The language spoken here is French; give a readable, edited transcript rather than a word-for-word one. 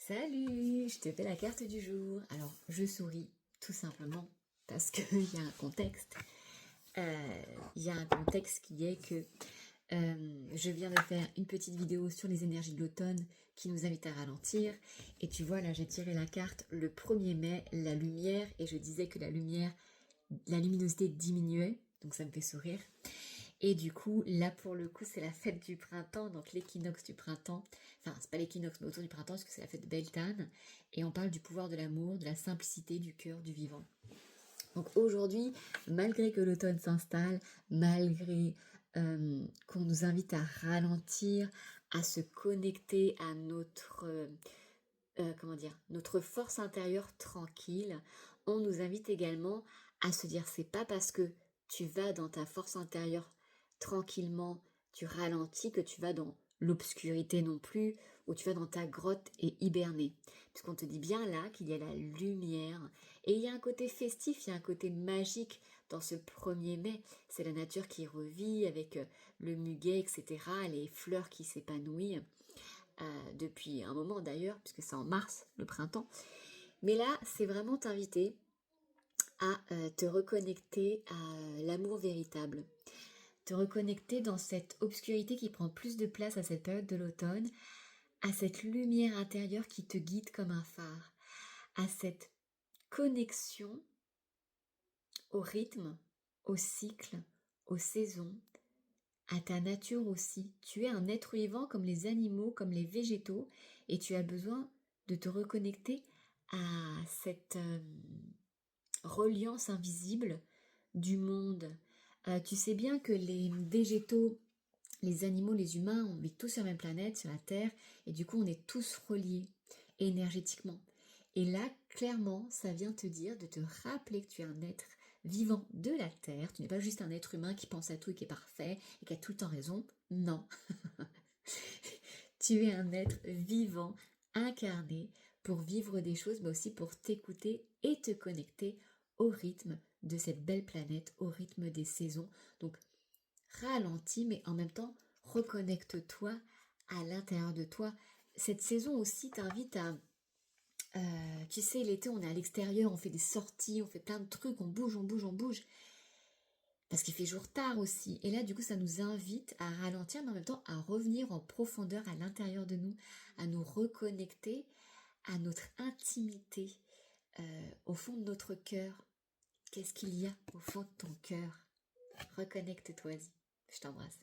Salut, je te fais la carte du jour. Alors, je souris tout simplement parce qu'il y a un contexte. Il y a un contexte qui est que je viens de faire une petite vidéo sur les énergies de l'automne qui nous invite à ralentir. Et tu vois, là, j'ai tiré la carte le 1er mai, la lumière, et je disais que la luminosité diminuait, donc ça me fait sourire. Et du coup, là pour le coup, c'est la fête du printemps, donc l'équinoxe du printemps. Enfin, c'est pas l'équinoxe, mais autour du printemps, parce que c'est la fête de Beltane. Et on parle du pouvoir de l'amour, de la simplicité, du cœur, du vivant. Donc aujourd'hui, malgré que l'automne s'installe, malgré qu'on nous invite à ralentir, à se connecter à notre force intérieure tranquille, on nous invite également à se dire c'est pas parce que tu vas dans ta force intérieure tranquillement, tu ralentis, que tu vas dans l'obscurité non plus, ou tu vas dans ta grotte et hiberner. Puisqu'on te dit bien là qu'il y a la lumière, et il y a un côté festif, il y a un côté magique dans ce 1er mai. C'est la nature qui revit avec le muguet, etc., les fleurs qui s'épanouissent. Depuis un moment d'ailleurs, puisque c'est en mars, le printemps. Mais là, c'est vraiment t'inviter à te reconnecter à l'amour véritable. Te reconnecter dans cette obscurité qui prend plus de place à cette période de l'automne, à cette lumière intérieure qui te guide comme un phare, à cette connexion au rythme, au cycle, aux saisons, à ta nature aussi. Tu es un être vivant comme les animaux, comme les végétaux, et tu as besoin de te reconnecter à cette reliance invisible du monde. Tu sais bien que les végétaux, les animaux, les humains, on vit tous sur la même planète, sur la Terre, et du coup on est tous reliés énergétiquement. Et là, clairement, ça vient te dire de te rappeler que tu es un être vivant de la Terre. Tu n'es pas juste un être humain qui pense à tout et qui est parfait et qui a tout le temps raison. Non. Tu es un être vivant, incarné, pour vivre des choses, mais aussi pour t'écouter et te connecter au rythme de cette belle planète, au rythme des saisons. Donc, ralentis, mais en même temps, reconnecte-toi à l'intérieur de toi. Cette saison aussi t'invite à... tu sais, l'été, on est à l'extérieur, on fait des sorties, on fait plein de trucs, on bouge, on bouge, on bouge. Parce qu'il fait jour tard aussi. Et là, du coup, ça nous invite à ralentir, mais en même temps à revenir en profondeur à l'intérieur de nous, à nous reconnecter à notre intimité, au fond de notre cœur. Qu'est-ce qu'il y a au fond de ton cœur? Reconnecte-toi-y. Je t'embrasse.